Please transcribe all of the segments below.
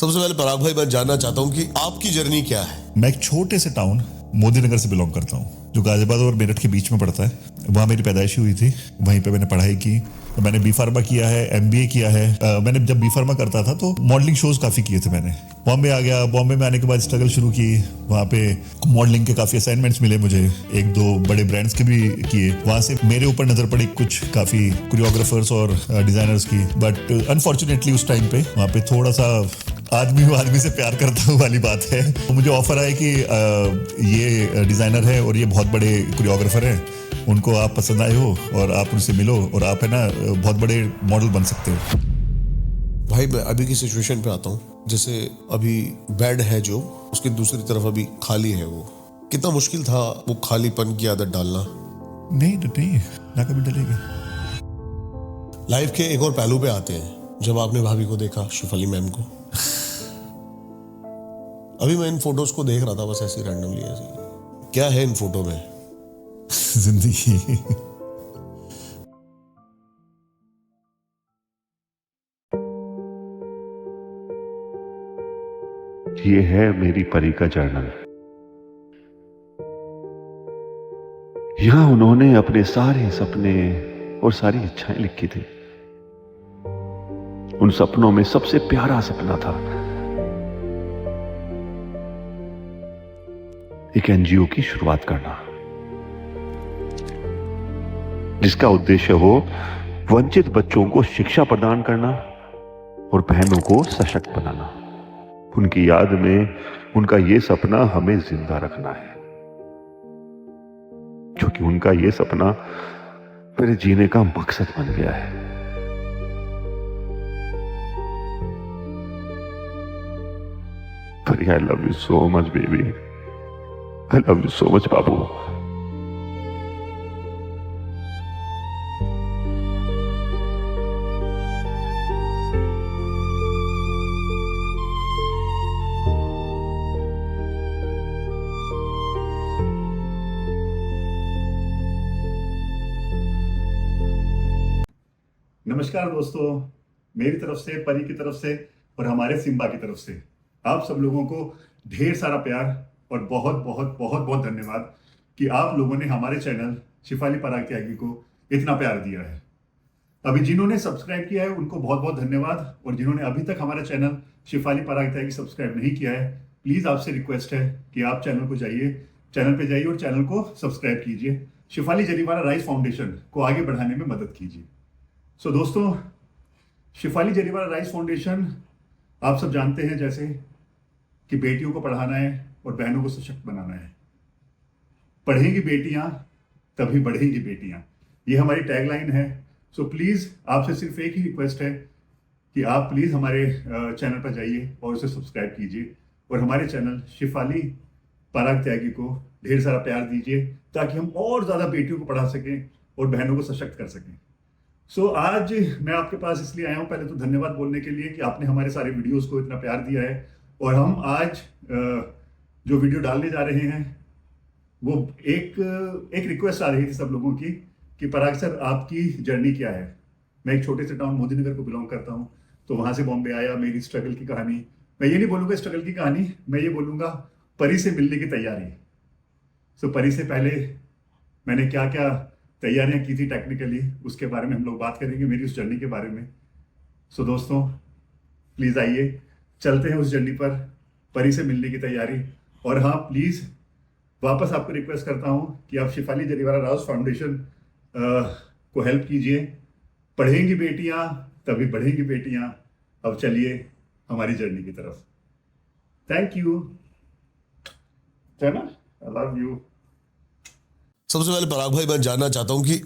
सबसे पहले पराग भाई मैं जानना चाहता हूँ कि आपकी जर्नी क्या है। मैं एक छोटे से टाउन मोदी नगर से बिलोंग करता हूँ जो गाजियाबाद और मेरठ के बीच में पड़ता है। वहाँ मेरी पैदाइश हुई थी, वहीं पे मैंने पढ़ाई की। मैंने बी फार्मा किया है, एमबीए किया है। मैंने जब बी फार्मा करता था तो मॉडलिंग शोज काफ़ी किए थे मैंने। बॉम्बे आ गया, बॉम्बे में आने के बाद स्ट्रगल शुरू की। वहाँ पे मॉडलिंग के काफ़ी असाइनमेंट्स मिले मुझे, एक दो बड़े ब्रांड्स के भी किए। वहाँ से मेरे ऊपर नज़र पड़ी कुछ काफ़ी कोरियोग्राफर्स और डिज़ाइनर्स की। बट अनफॉर्चुनेटली उस टाइम पे वहाँ पे थोड़ा सा आदमी से प्यार करता हूँ वाली बात है। तो मुझे ऑफर आया कि ये डिज़ाइनर है और ये बहुत बड़े कोरियोग्राफर हैं, उनको आप पसंद आए हो और आप उनसे मिलो और आप है ना बहुत बड़े मॉडल बन सकते हो। भाई मैं अभी की सिचुएशन पे आता हूँ, जैसे अभी बेड है जो उसकी दूसरी तरफ अभी खाली है। वो कितना मुश्किल था वो खालीपन की आदत डालना। नहीं ना कभी डलेगी। लाइफ के एक और पहलू पे आते हैं। जब आपने भाभी को देखा, शिफाली मैम को, अभी मैं इन फोटोज को देख रहा था बस ऐसे रैंडमली ऐसे। क्या है इन फोटो में? जिंदगी। ये है मेरी परी का जर्नल। यहां उन्होंने अपने सारे सपने और सारी इच्छाएं लिखी थी। उन सपनों में सबसे प्यारा सपना था एक एनजीओ की शुरुआत करना, जिसका उद्देश्य हो वंचित बच्चों को शिक्षा प्रदान करना और बहनों को सशक्त बनाना। उनकी याद में उनका यह सपना हमें जिंदा रखना है, क्योंकि उनका यह सपना मेरे जीने का मकसद बन गया है। Pari, I love you so much baby. I love you so much babu. नमस्कार दोस्तों, मेरी तरफ से, परी की तरफ से और हमारे सिम्बा की तरफ से आप सब लोगों को ढेर सारा प्यार और बहुत बहुत बहुत बहुत धन्यवाद कि आप लोगों ने हमारे चैनल शिफाली पराग त्यागी को इतना प्यार दिया है। अभी जिन्होंने सब्सक्राइब किया है उनको बहुत बहुत धन्यवाद, और जिन्होंने अभी तक हमारा चैनल शिफाली पराग त्यागी सब्सक्राइब नहीं किया है, प्लीज आपसे रिक्वेस्ट है कि आप चैनल पे जाइए और चैनल को सब्सक्राइब कीजिए। शिफाली जरीवाला राइस फाउंडेशन को आगे बढ़ाने में मदद कीजिए। सो दोस्तों, शिफाली जरीवाला राइस फाउंडेशन आप सब जानते हैं जैसे कि बेटियों को पढ़ाना है और बहनों को सशक्त बनाना है। पढ़ेंगी बेटियां तभी बढ़ेंगी बेटियां, ये हमारी टैगलाइन है। सो प्लीज आपसे सिर्फ एक ही रिक्वेस्ट है कि आप प्लीज हमारे चैनल पर जाइए और उसे सब्सक्राइब कीजिए और हमारे चैनल शिफाली पराग त्यागी को ढेर सारा प्यार दीजिए, ताकि हम और ज्यादा बेटियों को पढ़ा सकें और बहनों को सशक्त कर सकें। सो आज मैं आपके पास इसलिए आया हूं, पहले तो धन्यवाद बोलने के लिए कि आपने हमारे सारे वीडियोस को इतना प्यार दिया है। और हम आज जो वीडियो डालने जा रहे हैं वो एक रिक्वेस्ट आ रही थी सब लोगों की कि पराग सर आपकी जर्नी क्या है। मैं एक छोटे से टाउन मोदी नगर को बिलोंग करता हूं, तो वहां से बॉम्बे आया, मेरी स्ट्रगल की कहानी। मैं ये नहीं बोलूंगा स्ट्रगल की कहानी, मैं ये बोलूंगा परी से मिलने की तैयारी। सो परी से पहले मैंने क्या क्या तैयारियां की थी टेक्निकली, उसके बारे में हम लोग बात करेंगे, मेरी उस जर्नी के बारे में। सो दोस्तों प्लीज आइए, चलते हैं उस जर्नी पर, परी से मिलने की तैयारी। और हाँ, प्लीज वापस आपको रिक्वेस्ट करता हूं कि आप शिफाली जरीवाला राइस फाउंडेशन को हेल्प कीजिए। पढ़ेंगी बेटियां तभी बढ़ेंगी बेटियां। अब चलिए हमारी जर्नी की तरफ। Thank you. I love you. सबसे पहले पराग भाई मैं जानना चाहता हूँ कि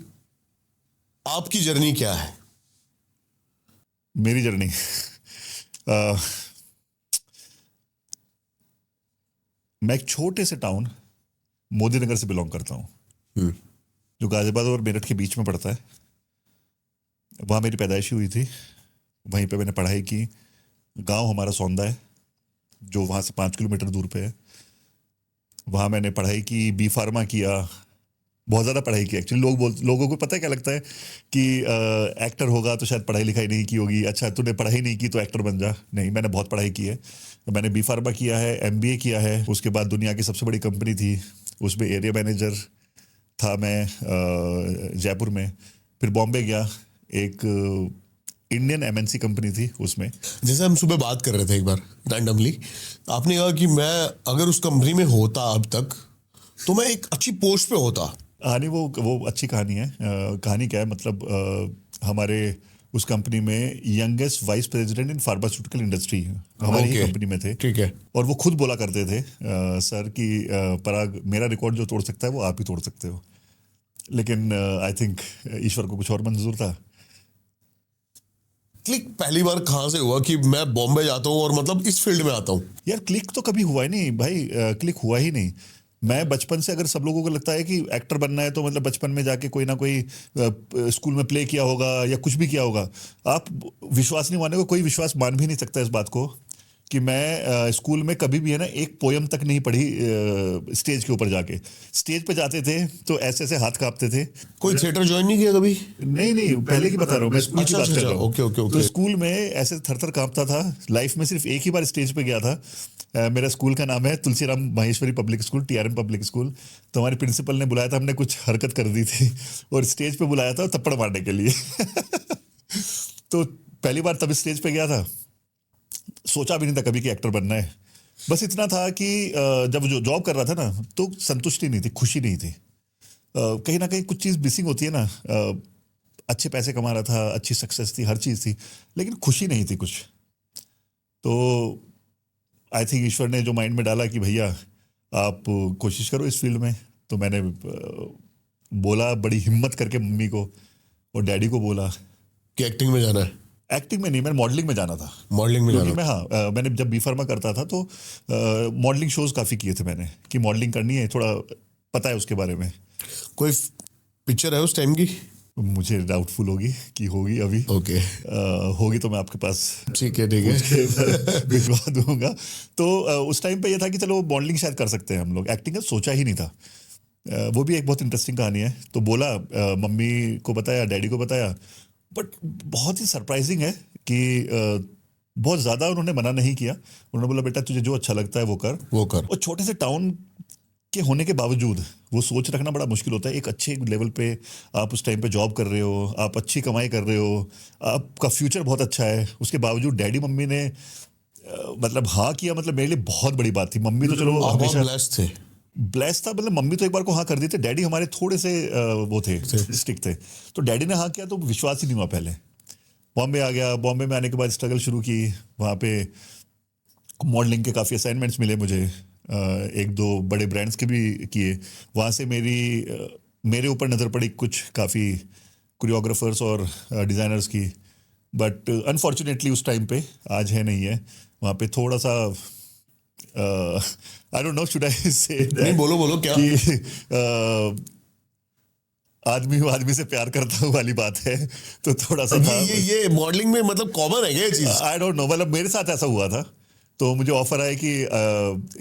आपकी जर्नी क्या है। मेरी जर्नी मैं एक छोटे से टाउन मोदी नगर से बिलोंग करता हूँ जो गाजियाबाद और मेरठ के बीच में पड़ता है। वहाँ मेरी पैदाइश हुई थी, वहीं पे मैंने पढ़ाई की। गांव हमारा सौंदा है जो वहाँ से 5 किलोमीटर दूर पे है। वहाँ मैंने पढ़ाई की, बी फार्मा किया, बहुत ज़्यादा पढ़ाई की एक्चुअली। लोगों को पता है क्या लगता है कि एक्टर होगा तो शायद पढ़ाई लिखाई नहीं की होगी, अच्छा तूने पढ़ाई नहीं की तो एक्टर बन जा। नहीं, मैंने बहुत पढ़ाई की है। मैंने बी फार्मा किया है, एमबीए किया है, उसके बाद दुनिया की सबसे बड़ी कंपनी थी उसमें एरिया मैनेजर था मैं जयपुर में। फिर बॉम्बे गया, एक इंडियन एमएनसी कंपनी थी उसमें। जैसे हम सुबह बात कर रहे थे एक बार रैंडमली, आपने कहा कि मैं अगर उस कंपनी में होता अब तक तो मैं एक अच्छी पोस्ट पे होता। हाँ नहीं, वो अच्छी कहानी है। कहानी क्या है मतलब, हमारे उस कंपनी में youngest vice president in pharmaceutical industry हमारी ही Okay. कंपनी में थे। ठीक है। और वो खुद बोला करते थे सर कि पराग, मेरा रिकॉर्ड जो तोड़ सकता है वो आप ही तोड़ सकते हो। लेकिन आई थिंक ईश्वर को कुछ और मंजूर था। क्लिक पहली बार कहाँ से हुआ कि मैं बॉम्बे जाता हूँ और मतलब इस फील्ड में आता हूँ? यार क्लिक तो कभी हुआ ही नहीं भाई, क्लिक हुआ ही नहीं। मैं बचपन से, अगर सब लोगों को लगता है कि एक्टर बनना है तो मतलब बचपन में जाके कोई ना कोई स्कूल में प्ले किया होगा या कुछ भी किया होगा। आप विश्वास नहीं मानेगा, कोई विश्वास मान भी नहीं सकता इस बात को कि मैं स्कूल में कभी भी है ना एक पोयम तक नहीं पढ़ी। स्टेज के ऊपर जाके स्टेज पे जाते थे तो ऐसे ऐसे हाथ कांपते थे। कोई थिएटर ज्वाइन नहीं किया कभी? नहीं, पहले की बता रहा हूँ मैं, स्कूल की अच्छा, बात कर रहा हूँ। ओके। तो स्कूल में ऐसे थर कांपता था। लाइफ में सिर्फ एक ही बार स्टेज पे गया था। मेरा स्कूल का नाम है Tulsiram Maheshwari public school, TRM public school. तो हमारे प्रिंसिपल ने बुलाया था, हमने कुछ हरकत कर दी थी और स्टेज पे बुलाया था थप्पड़ मारने के लिए। तो पहली बार तब स्टेज पे गया था। सोचा भी नहीं था कभी कि एक्टर बनना है। बस इतना था कि जब जो जॉब कर रहा था ना तो संतुष्टि नहीं थी, खुशी नहीं थी। कहीं ना कहीं कुछ चीज़ मिसिंग होती है ना। अच्छे पैसे कमा रहा था, अच्छी सक्सेस थी, हर चीज़ थी, लेकिन खुशी नहीं थी कुछ। तो आई थिंक ईश्वर ने जो माइंड में डाला कि भैया आप कोशिश करो इस फील्ड में। तो मैंने बोला बड़ी हिम्मत करके मम्मी को और डैडी को बोला कि एक्टिंग में जाना है। एक्टिंग में नहीं, मैंने मॉडलिंग में जाना था। मॉडलिंग में क्योंकि जाना मैं, हाँ, मैंने जब बी फार्मा करता था तो मॉडलिंग शोज काफ़ी किए थे मैंने, कि मॉडलिंग करनी है, थोड़ा पता है उसके बारे में। कोई पिक्चर है उस टाइम की? मुझे डाउटफुल होगी कि होगी अभी। ओके। होगी तो मैं आपके पास ठीक है भिजवा दूंगा। तो उस टाइम पे ये था कि चलो मॉडलिंग शायद कर सकते हैं हम लोग, एक्टिंग का सोचा ही नहीं था। वो भी एक बहुत इंटरेस्टिंग कहानी है। तो बोला, मम्मी को बताया, डैडी को बताया, बट बहुत ही सरप्राइजिंग है कि बहुत ज़्यादा उन्होंने मना नहीं किया। उन्होंने बोला बेटा तुझे जो अच्छा लगता है वो कर। और छोटे से टाउन के होने के बावजूद वो सोच रखना बड़ा मुश्किल होता है। एक अच्छे लेवल पे आप उस टाइम पे जॉब कर रहे हो, आप अच्छी कमाई कर रहे हो, आपका फ्यूचर बहुत अच्छा है, उसके बावजूद डैडी मम्मी ने मतलब हाँ किया, मतलब मेरे लिए बहुत बड़ी बात थी। मम्मी तो चलो आप हमेशा ब्लेस्ड थे। ब्लेस्ड था, मतलब मम्मी तो एक बार को हाँ कर दी थी। डैडी हमारे थोड़े से वो थे, स्टिक थे। तो डैडी ने हाँ किया तो विश्वास ही नहीं हुआ। पहले बॉम्बे आ गया। बॉम्बे में आने के बाद स्ट्रगल शुरू की। वहाँ पे मॉडलिंग के काफ़ी असाइनमेंट्स मिले मुझे, एक दो बड़े ब्रांड्स के भी किए। वहाँ से मेरे ऊपर नज़र पड़ी कुछ काफ़ी कोरियोग्राफर्स और डिज़ाइनर्स की। बट अनफॉर्चुनेटली उस टाइम पे, आज है नहीं है, वहाँ पे थोड़ा सा I don't know should I से नहीं, बोलो क्या? आदमी से प्यार करता हूँ वाली बात है। तो थोड़ा सा था। ये मॉडलिंग में मतलब कॉमन है क्या ये चीज? आई डोंट नो, मतलब मेरे साथ ऐसा हुआ था। तो मुझे ऑफर आया कि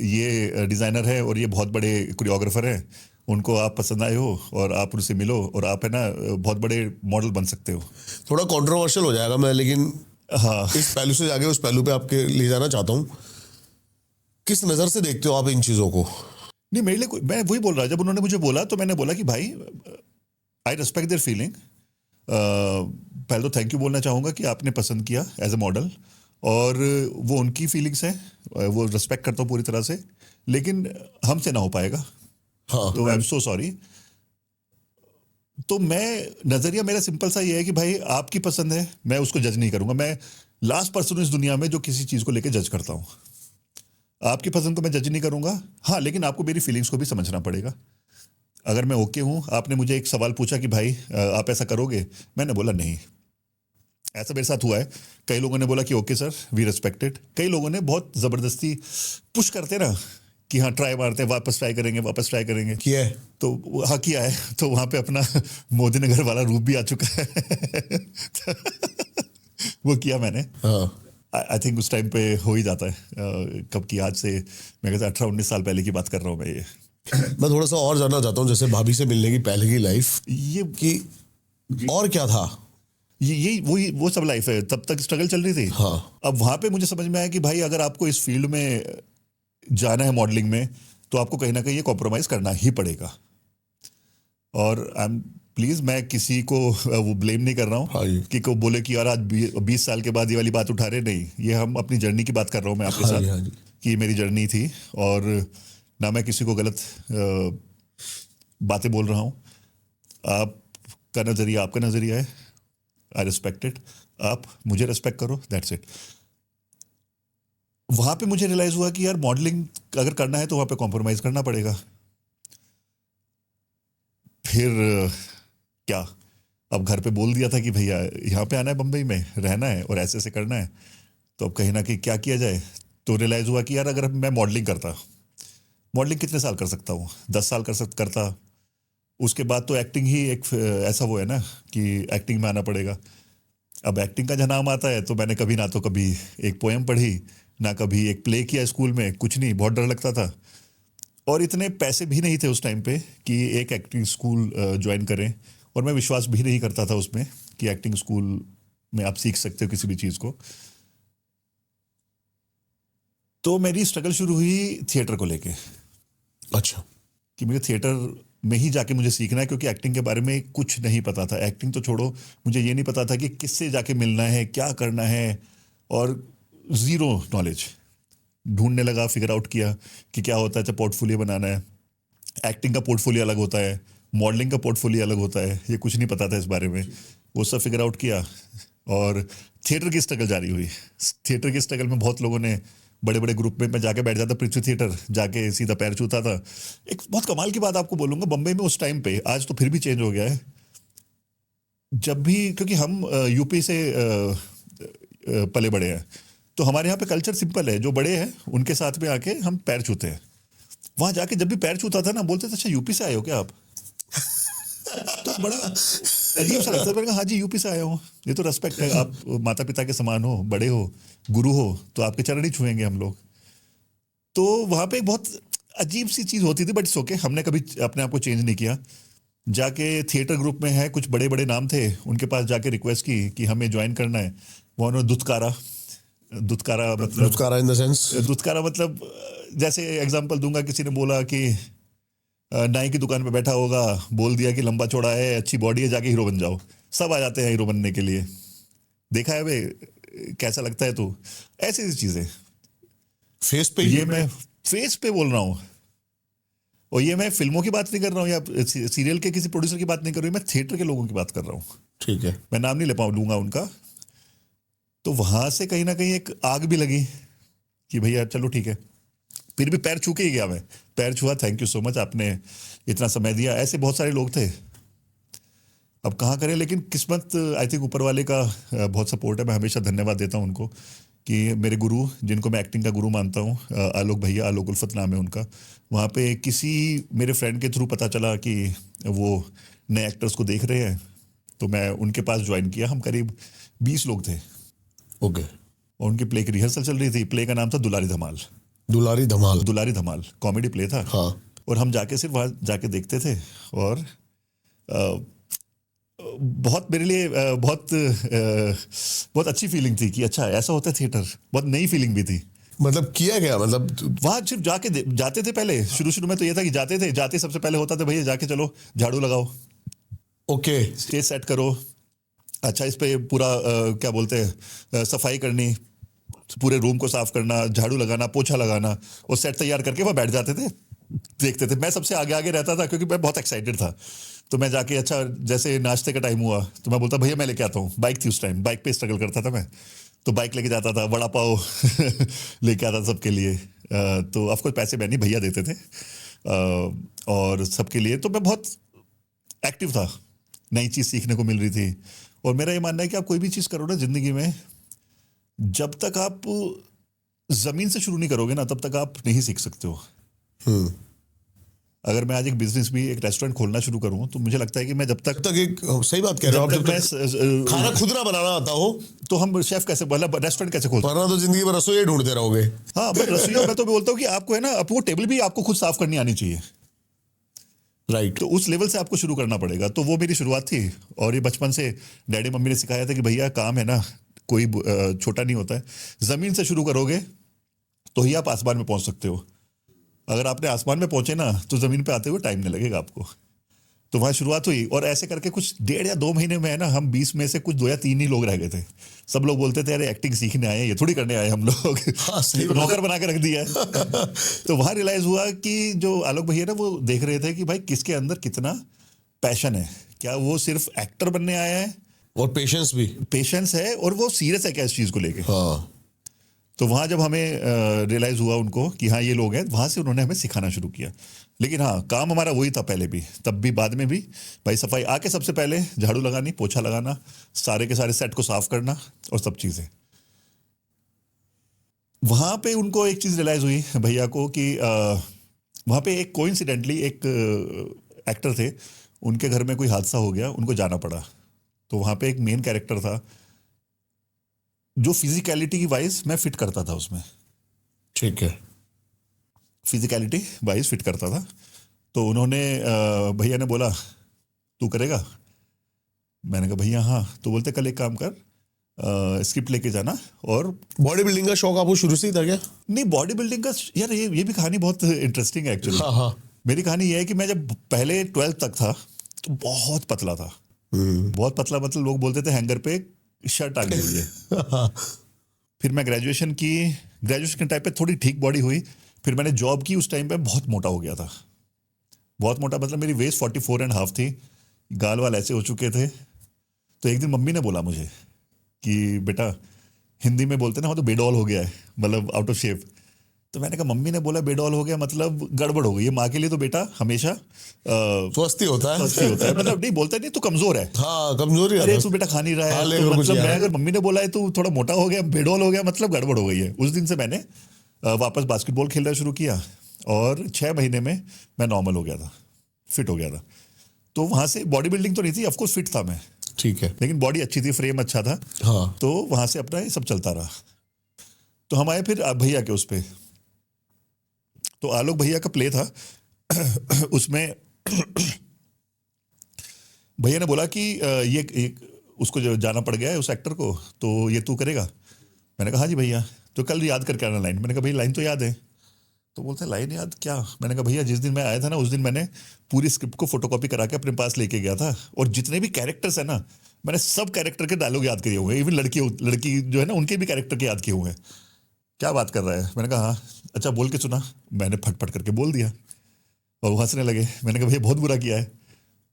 ये डिज़ाइनर है और ये बहुत बड़े कोरियोग्राफर हैं, उनको आप पसंद आए हो और आप उनसे मिलो और आप है ना बहुत बड़े मॉडल बन सकते हो। थोड़ा कंट्रोवर्शियल हो जाएगा मैं, लेकिन हाँ, इस पहलू से जाके उस पहलू पे आपके ले जाना चाहता हूँ। किस नज़र से देखते हो आप इन चीज़ों को? नहीं, मेरे लिए मैं वही बोल रहा, जब उन्होंने मुझे बोला तो मैंने बोला कि भाई आई रिस्पेक्ट देयर फीलिंग। पहले तो थैंक यू बोलना चाहूँगा कि आपने पसंद किया एज ए मॉडल, और वो उनकी फीलिंग्स हैं, वो रिस्पेक्ट करता हूँ पूरी तरह से, लेकिन हमसे ना हो पाएगा। हाँ। तो आई एम सो सॉरी। तो मैं, नज़रिया मेरा सिंपल सा ये है कि भाई आपकी पसंद है, मैं उसको जज नहीं करूँगा। मैं लास्ट पर्सन हूँ इस दुनिया में जो किसी चीज़ को लेकर जज करता हूँ। आपकी पसंद को मैं जज नहीं करूँगा, हाँ, लेकिन आपको मेरी फीलिंग्स को भी समझना पड़ेगा। अगर मैं ओके हूँ, आपने मुझे एक सवाल पूछा कि भाई आप ऐसा करोगे, मैंने बोला नहीं। ऐसा मेरे साथ हुआ है। कई लोगों ने बोला कि ओके सर, वी रिस्पेक्टेड। कई लोगों ने बहुत ज़बरदस्ती पुश करते ना कि हाँ ट्राई मारते हैं, वापस ट्राई करेंगे। किया है? तो हाँ किया है। तो वहाँ पे अपना मोदी नगर वाला रूप भी आ चुका है। वो किया मैंने। हाँ। आई थिंक उस टाइम पे हो ही जाता है। कब की, आज से मैं कहता 18-19 साल पहले की बात कर रहा हूँ मैं ये। मैं थोड़ा सा और जानना चाहता हूँ, जैसे भाभी से मिलने की पहले की लाइफ ये की और क्या था? यही वो सब लाइफ है, तब तक स्ट्रगल चल रही थी। हाँ। अब वहां पे मुझे समझ में आया कि भाई अगर आपको इस फील्ड में जाना है मॉडलिंग में, तो आपको कहीं ना कहीं ये कॉम्प्रोमाइज करना ही पड़ेगा। और आई एम प्लीज, मैं किसी को वो ब्लेम नहीं कर रहा हाँ हूँ जी। कि को बोले कि यार आज 20 साल के बाद ये वाली बात उठा रहे, नहीं, ये हम अपनी जर्नी की बात कर रहा हूँ मैं आपके हाँ जी, साथ, हाँ जी। कि ये मेरी जर्नी थी। और ना मैं किसी को गलत बातें बोल रहा हूँ। आपका नज़रिया आपका नज़रिया है, आई रिस्पेक्ट इट। आप मुझे रिस्पेक्ट करो, दैट्स इट। वहां पे मुझे रियलाइज हुआ कि यार मॉडलिंग अगर करना है तो वहां पे कॉम्प्रोमाइज करना पड़ेगा। फिर क्या, अब घर पे बोल दिया था कि भैया यहाँ पे आना है, बम्बई में रहना है और ऐसे ऐसे करना है, तो अब कहीं ना कहीं क्या किया जाए। तो रियलाइज हुआ कि यार अगर मैं मॉडलिंग करता, मॉडलिंग कितने साल कर सकता हूँ, 10 साल करता। उसके बाद तो एक्टिंग ही एक ऐसा वो है ना कि एक्टिंग में आना पड़ेगा। अब एक्टिंग का जहाँ नाम आता है, तो मैंने कभी ना तो कभी एक पोएम पढ़ी, ना कभी एक प्ले किया स्कूल में, कुछ नहीं, बहुत डर लगता था। और इतने पैसे भी नहीं थे उस टाइम पे कि एक एक्टिंग स्कूल ज्वाइन करें, और मैं विश्वास भी नहीं करता था उसमें कि एक्टिंग स्कूल में आप सीख सकते हो किसी भी चीज़ को। तो मेरी स्ट्रगल शुरू हुई थिएटर को लेके, अच्छा। कि मुझे थिएटर में ही जाके मुझे सीखना है, क्योंकि एक्टिंग के बारे में कुछ नहीं पता था। एक्टिंग तो छोड़ो, मुझे ये नहीं पता था कि किससे जाके मिलना है, क्या करना है, और ज़ीरो नॉलेज। ढूंढने लगा, फिगर आउट किया कि क्या होता है जब पोर्टफोलियो बनाना है। एक्टिंग का पोर्टफोलियो अलग होता है, मॉडलिंग का पोर्टफोलियो अलग होता है, ये कुछ नहीं पता था इस बारे में। वो सब फिगर आउट किया, और थिएटर की स्ट्रगल जारी हुई। थिएटर की स्ट्रगल में बहुत लोगों ने, बड़े बड़े ग्रुप में मैं जाके बैठ जाता, पृथ्वी थिएटर जाके सीधा पैर छूता था। एक बहुत कमाल की बात आपको बोलूंगा, बम्बई में उस टाइम पे, आज तो फिर भी चेंज हो गया है, जब भी, क्योंकि हम यूपी से पले बड़े हैं, तो हमारे यहाँ पे कल्चर सिंपल है, जो बड़े हैं उनके साथ में आके हम पैर छूते हैं। वहां जाके जब भी पैर छूता था ना, बोलते थे अच्छा यूपी से आए हो क्या आप? तो बड़ा अजीब सा लगता है। मैंने कहा हाँ जी, यूपी से आया हूँ, ये तो रेस्पेक्ट है, आप माता पिता के समान हो, बड़े हो, गुरु हो, तो आपके चरण ही छुएंगे हम लोग। तो वहाँ पे एक बहुत अजीब सी चीज़ होती थी, बट इट्स ओके, हमने कभी अपने आप को चेंज नहीं किया। जाके थिएटर ग्रुप में है, कुछ बड़े बड़े नाम थे, उनके पास जाके रिक्वेस्ट की कि हमें ज्वाइन करना है। वो उन्होंने दुत्कारा मतलब, दुत्कारा इन द सेंस? दुत्कारा मतलब, जैसे एग्जांपल दूंगा, किसी ने बोला कि नाई की दुकान पे बैठा होगा, बोल दिया कि लंबा चौड़ा है, अच्छी बॉडी है, जाके हीरो बन जाओ। सब आ जाते हैं हीरो बनने के लिए, देखा है वे, कैसा लगता है तू, ऐसी चीजें। फेस पे ये मैं फेस पे बोल रहा हूँ, और ये मैं फिल्मों की बात नहीं कर रहा हूँ या सीरियल के किसी प्रोड्यूसर की बात नहीं कर रहा हूँ, मैं थिएटर के लोगों की बात कर रहा हूँ। ठीक है। मैं नाम नहीं ले लूंगा उनका। तो वहां से कहीं ना कहीं एक आग भी लगी कि भैया चलो ठीक है। फिर भी पैर छू के ही गया, मैं पैर छुआ, थैंक यू सो मच, आपने इतना समय दिया। ऐसे बहुत सारे लोग थे, अब कहाँ करें, लेकिन किस्मत, आई थिंक ऊपर वाले का बहुत सपोर्ट है। मैं हमेशा धन्यवाद देता हूँ उनको, कि मेरे गुरु, जिनको मैं एक्टिंग का गुरु मानता हूँ, आलोक भैया, आलोक उल्फत नाम है उनका। वहाँ पे किसी मेरे फ्रेंड के थ्रू पता चला कि वो नए एक्टर्स को देख रहे हैं, तो मैं उनके पास ज्वाइन किया। हम करीब 20 लोग थे। ओके। और उनकी प्ले की रिहर्सल चल रही थी। प्ले का नाम था दुलारी धमाल। दुलारी धमाल? दुलारी धमाल कॉमेडी प्ले था। हाँ। और हम जाके सिर्फ वहाँ जाके देखते थे, और बहुत मेरे लिए बहुत अच्छी फीलिंग थी कि अच्छा ऐसा होता है थिएटर। बहुत नई फीलिंग भी थी। मतलब किया गया, मतलब वहाँ सिर्फ जाते थे। पहले शुरू में तो ये था कि जाते सबसे पहले होता था भैया जाके चलो झाड़ू लगाओ, ओके, स्टेज सेट करो, अच्छा इस पे पूरा क्या बोलते हैं, सफाई करनी, पूरे रूम को साफ करना, झाड़ू लगाना, पोछा लगाना, और सेट तैयार करके वहाँ बैठ जाते थे, देखते थे। मैं सबसे आगे आगे रहता था क्योंकि मैं बहुत एक्साइटेड था। तो मैं जाके, अच्छा जैसे नाश्ते का टाइम हुआ तो मैं बोलता भैया मैं लेके आता हूँ। बाइक थी उस टाइम, बाइक पे स्ट्रगल करता था मैं, तो बाइक लेके जाता था, वड़ा पाव लेके आता सबके लिए। तो ऑफकोर्स पैसे मैं नहीं, भैया देते थे, और सबके लिए। तो मैं बहुत एक्टिव था, नई चीज़ सीखने को मिल रही थी। और मेरा ये मानना है कि आप कोई भी चीज़ करो ना ज़िंदगी में, जब तक आप ज़मीन से शुरू नहीं करोगे ना, तब तक आप नहीं सीख सकते हो। अगर मैं आज एक बिजनेस भी, एक रेस्टोरेंट खोलना शुरू करूं, तो मुझे लगता है कि मैं जब तक एक सही बात कह रहे हो आप, जब तक खाना खुद ना बनाना आता हो, तो हम शेफ कैसे, मतलब रेस्टोरेंट कैसे खोलते हैं? वरना तो जिंदगी भर रसोई ढूंढते रहोगे। हाँ, बट रसोई मैं तो बोलता हूँ कि आपको है ना, वो टेबल भी आपको खुद साफ करनी आनी चाहिए। राइट। तो उस लेवल से आपको शुरू करना पड़ेगा। तो वो मेरी शुरुआत थी। और ये बचपन से डैडी मम्मी ने सिखाया था कि भैया काम है ना कोई छोटा नहीं होता है, ज़मीन से शुरू करोगे तो ही आप आसमान में पहुंच सकते हो। अगर आपने आसमान में पहुंचे ना तो ज़मीन पे आते हुए टाइम नहीं लगेगा आपको। तो वहाँ शुरुआत हुई और ऐसे करके कुछ 1.5 या 2 महीने में है ना, हम 20 में से कुछ 2 या 3 ही लोग रह गए थे। सब लोग बोलते थे अरे एक्टिंग सीखने आए हैं, ये थोड़ी करने आए हम लोग। हाँ, सही बात। नौकर बना के रख दिया है। तो वहाँ रियलाइज हुआ कि जो आलोक भैया ना वो देख रहे थे कि भाई किसके अंदर कितना पैशन है, क्या वो सिर्फ एक्टर बनने आया है, और पेशेंस भी। पेशेंस है, और वो सीरियस है क्या इस चीज़ को लेके। हाँ, तो वहाँ जब हमें रियलाइज़ हुआ उनको कि हाँ ये लोग हैं, वहाँ से उन्होंने हमें सिखाना शुरू किया। लेकिन हाँ, काम हमारा वही था पहले भी, तब भी, बाद में भी। भाई सफाई आके सबसे पहले झाड़ू लगानी, पोछा लगाना, सारे के सारे सेट को साफ करना और सब चीज़ें। वहाँ पे उनको एक चीज़ रियलाइज़ हुई भैया को कि वहाँ पे एक कोइंसिडेंटली एक एक्टर थे, उनके घर में कोई हादसा हो गया, उनको जाना पड़ा। तो वहाँ पे एक मेन कैरेक्टर था जो फिजिकलिटी की वाइज मैं फिट करता था उसमें, ठीक है। फिजिकलिटी वाइज फिट करता था। तो उन्होंने भैया ने बोला तू करेगा? मैंने कहा भैया हाँ। तो बोलते कल एक काम कर, स्क्रिप्ट लेके जाना। और बॉडी बिल्डिंग का शौक आपको शुरू से ही था क्या? नहीं, बॉडी बिल्डिंग का यार ये भी कहानी बहुत इंटरेस्टिंग है एक्चुअली। हाँ हाँ। मेरी कहानी ये है कि मैं जब पहले 12th तक था तो बहुत पतला था। बहुत पतला, मतलब लोग बोलते थे हैंगर पे शर्ट आ गई हुई है। फिर मैं ग्रेजुएशन के टाइम पे थोड़ी ठीक बॉडी हुई। फिर मैंने जॉब की, उस टाइम पे बहुत मोटा हो गया था। बहुत मोटा मतलब मेरी वेस्ट 44.5 थी, गाल वाल ऐसे हो चुके थे। तो एक दिन मम्मी ने बोला मुझे कि बेटा, हिंदी में बोलते ना वो तो बेडॉल हो गया है, मतलब आउट ऑफ शेप। तो मैंने कहा मम्मी ने बोला बेडॉल हो गया मतलब गड़बड़ हो गई है। माँ के लिए तो बेटा हमेशा स्वस्थ होता है। स्वस्थ ही होता है, मतलब नहीं बोलता नहीं तू कमजोर है। हाँ, कमजोरी अरे है। तू बेटा खा नहीं रहा खा है, ले तो और कुछ मतलब यार। मैं अगर मम्मी ने बोला है तू थोड़ा मोटा हो गया, बेडॉल हो गया, मतलब गड़बड़ हो गई है। उस दिन से मैंने वापस बास्केटबॉल खेलना शुरू किया और 6 महीने में मैं नॉर्मल हो गया था, फिट हो गया था। तो वहाँ से बॉडी बिल्डिंग तो नहीं थी, ऑफकोर्स फिट था मैं, ठीक है। लेकिन बॉडी अच्छी थी, फ्रेम अच्छा था। हाँ। तो वहाँ से अपना ये सब चलता रहा। तो हम आए फिर भैया के उस पे। तो आलोक भैया का प्ले था उसमें भैया ने बोला कि ये उसको जो जाना पड़ गया है उस एक्टर को, तो ये तू करेगा? मैंने कहा हाँ जी भैया। तो कल याद करके आना लाइन। मैंने कहा भैया लाइन तो याद है। तो बोलते लाइन याद क्या? मैंने कहा भैया जिस दिन मैं आया था ना उस दिन मैंने पूरी स्क्रिप्ट को फोटोकॉपी करा के अपने पास लेके गया था, और जितने भी कैरेक्टर्स हैं ना मैंने सब कैरेक्टर के डायलॉग याद किए हुए हैं, इवन लड़की जो है ना उनके भी कैरेक्टर के याद किए हुए हैं। क्या बात कर रहा है? मैंने कहा हाँ। अच्छा बोल के सुना। मैंने फटफट करके बोल दिया और वो हंसने लगे। मैंने कहा भैया बहुत बुरा किया है।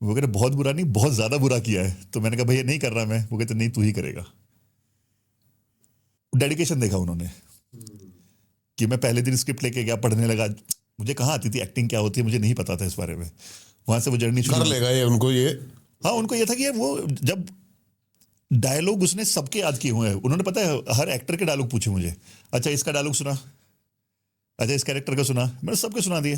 वो कहते बहुत बुरा नहीं, बहुत ज़्यादा बुरा किया है। तो मैंने कहा भैया नहीं कर रहा मैं। वो कहते नहीं तू ही करेगा। डेडिकेशन देखा उन्होंने कि मैं पहले दिन स्क्रिप्ट लेके गया, पढ़ने लगा। मुझे कहाँ आती थी एक्टिंग क्या होती है, मुझे नहीं पता था इस बारे में। वहाँ से वो जर्नी कर लेगा ये उनको ये। हाँ, उनको ये था कि वो जब डायलॉग उसने सबके याद किए हुए हैं। उन्होंने पता है हर एक्टर के डायलॉग पूछे मुझे। अच्छा इसका डायलॉग सुना, अच्छा इस कैरेक्टर का सुना, मैंने सबके सुना दिए।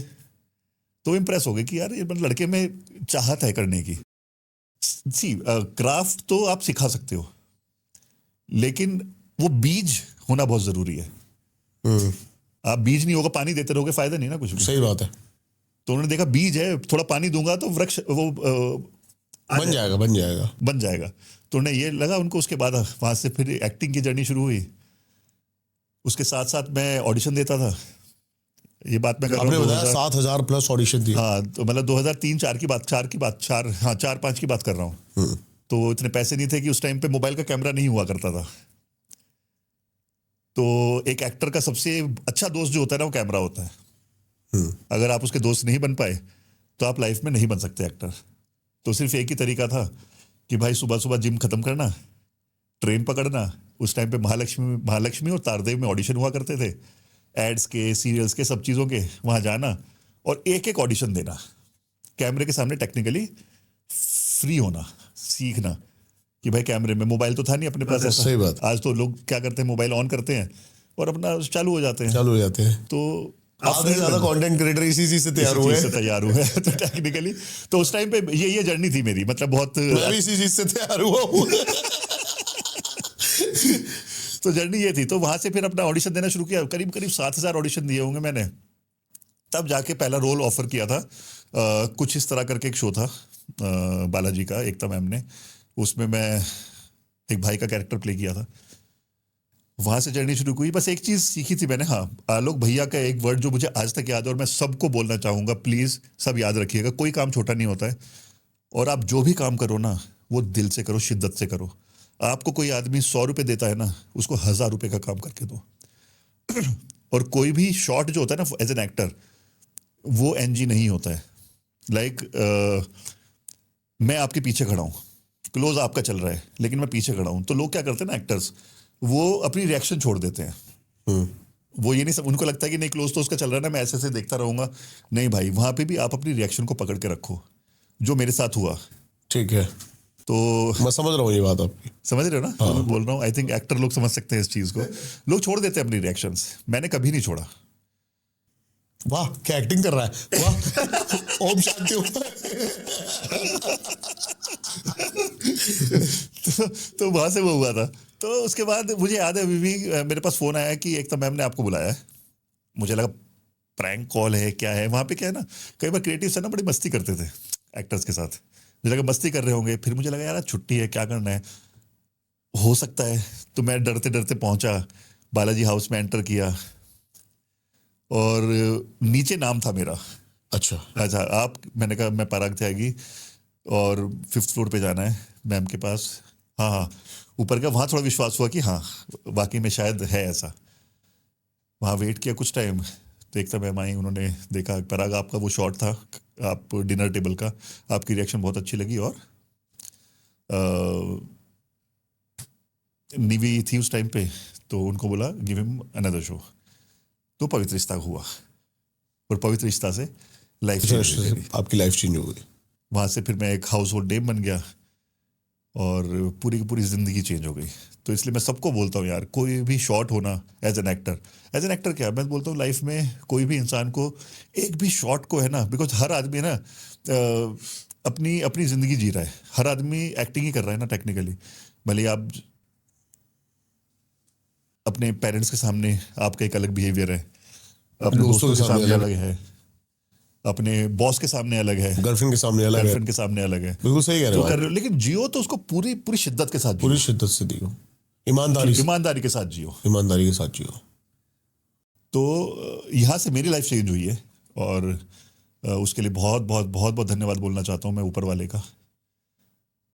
तो इम्प्रेस हो गए कि यार ये लड़के में चाहत है करने की। सी क्राफ्ट तो आप सिखा सकते हो, लेकिन वो बीज होना बहुत जरूरी है। आप बीज नहीं होगा, पानी देते रहोगे, फायदा नहीं ना कुछ भी। सही बात है। तो उन्होंने देखा बीज है, थोड़ा पानी दूंगा तो वृक्ष वो बन जाएगा। बन जाएगा। तो उन्हें ये लगा उनको। उसके बाद वहां से फिर एक्टिंग की जर्नी शुरू हुई। उसके साथ साथ मैं ऑडिशन देता था। ये बात मैं कर रहा आपने हूँ बताया 7,000 प्लस ऑडिशन दिए। हाँ, तो मतलब 2003-4 की बात, 4-5 की बात कर रहा हूँ। तो इतने पैसे नहीं थे कि उस टाइम पे मोबाइल का कैमरा नहीं हुआ करता था। तो एक एक्टर का सबसे अच्छा दोस्त जो होता है ना वो कैमरा होता है। अगर आप उसके दोस्त नहीं बन पाए तो आप लाइफ में नहीं बन सकते एक्टर। तो सिर्फ एक ही तरीका था कि भाई सुबह सुबह जिम खत्म करना, ट्रेन पकड़ना। उस टाइम पे महालक्ष्मी और तारदेव में ऑडिशन हुआ करते थे, एड्स के, सीरियल्स के, सब चीज़ों के। वहाँ जाना और एक एक ऑडिशन देना, कैमरे के सामने टेक्निकली फ्री होना, सीखना कि भाई कैमरे में मोबाइल तो था नहीं अपने पास ऐसा। सही बात। आज तो लोग क्या करते हैं, मोबाइल ऑन करते हैं और अपना चालू हो जाते हैं। तो आधे से ज्यादा कंटेंट क्रिएटर इसी चीज से तैयार हुए हैं। तो टेक्निकली तो उस टाइम पे ये जर्नी थी मेरी, मतलब बहुत। मैं भी इसी चीज से तैयार हुआ हूँ। तो जर्नी ये थी। तो वहां से फिर अपना ऑडिशन देना शुरू किया। करीब 7,000 ऑडिशन दिए होंगे मैंने। तब जाके पहला रोल ऑफर किया था कुछ इस तरह करके एक शो था बालाजी का, एकता मैम ने, उसमें मैं एक भाई का कैरेक्टर प्ले किया था। वहां से जर्नी शुरू हुई। बस एक चीज सीखी थी मैंने, हाँ, आलोक भैया का एक वर्ड जो मुझे आज तक याद है और मैं सबको बोलना चाहूंगा, प्लीज सब याद रखिएगा, कोई काम छोटा नहीं होता है, और आप जो भी काम करो ना वो दिल से करो, शिद्दत से करो। आपको कोई आदमी 100 रुपये देता है ना, उसको 1000 रुपये का काम करके दो। और कोई भी शॉट जो होता है ना एज एन एक्टर, वो एनजी नहीं होता है। मैं आपके पीछे खड़ा हूँ, क्लोज आपका चल रहा है, लेकिन मैं पीछे खड़ा हूँ, तो लोग क्या करते हैं ना, एक्टर्स, वो अपनी रिएक्शन छोड़ देते हैं। वो ये नहीं सब, उनको लगता है कि नहीं क्लोज तो उसका चल रहा है ना, मैं ऐसे ऐसे देखता रहूंगा। नहीं भाई, वहां पे भी आप अपनी रिएक्शन को पकड़ के रखो, जो मेरे साथ हुआ। ठीक है, तो मैं समझ रहा हूँ ये बात आपकी। समझ रहे हो ना, मैं बोल रहा हूँ, आई थिंक एक्टर लोग समझ सकते हैं इस चीज को। लोग छोड़ देते हैं अपनी रिएक्शंस, मैंने कभी नहीं छोड़ा। वाह, क्या एक्टिंग कर रहा है, वाह। ओम शांति ओम। तो वहां से वो हुआ था। तो उसके बाद मुझे याद है अभी भी, मेरे पास फोन आया कि एकता मैम ने आपको बुलाया है। मुझे लगा प्रैंक कॉल है, क्या है। वहां पे क्या है ना, कई बार क्रिएटिव्स है ना, बड़ी मस्ती करते थे एक्टर्स के साथ। मुझे लगा मस्ती कर रहे होंगे, फिर मुझे लगा यार छुट्टी है, क्या करना है, हो सकता है। तो मैं डरते डरते पहुंचा, बालाजी हाउस में एंटर किया, और नीचे नाम था मेरा। अच्छा, मैंने कहा मैं पराग त्यागी, और 5th फ्लोर पे जाना है मैम के पास। हाँ हाँ, ऊपर का। वहाँ थोड़ा विश्वास हुआ कि हाँ वाकई में शायद है ऐसा। वहाँ वेट किया कुछ टाइम, तो एकता मैम आई, उन्होंने देखा पराग आपका वो शॉट था, आप डिनर टेबल का, आपकी रिएक्शन बहुत अच्छी लगी, और निवी थी उस टाइम पे, तो उनको बोला गिव हिम अनदर शो। तो पवित्र रिश्ता हुआ, और पवित्र रिश्ता से लाइफ आपकी लाइफ चेंज हो गई। वहाँ से फिर मैं एक हाउस होल्ड नेम बन गया, और पूरी की पूरी ज़िंदगी चेंज हो गई। तो इसलिए मैं सबको बोलता हूँ यार, कोई भी शॉट होना एज एन एक्टर क्या, मैं बोलता हूँ लाइफ में कोई भी इंसान को एक भी शॉट को है ना, बिकॉज हर आदमी ना अपनी अपनी ज़िंदगी जी रहा है, हर आदमी एक्टिंग ही कर रहा है ना टेक्निकली। भले आप अपने पेरेंट्स के सामने आपका एक अलग बिहेवियर है, अपने दोस्तों के सामने अलग है, अपने बॉस के सामने अलग है, गर्लफ्रेंड के सामने अलग है, गर्लफ्रेंड के सामने अलग है। बिल्कुल सही कह रहे हो, कर रहे हो, लेकिन जियो तो उसको पूरी पूरी शिद्दत के साथ, पूरी शिद्दत से जियो, ईमानदारी के साथ जियो, ईमानदारी के साथ जियो। तो यहाँ से मेरी लाइफ चेंज हुई है, और उसके लिए बहुत बहुत बहुत बहुत धन्यवाद बोलना चाहता हूँ मैं ऊपर वाले का।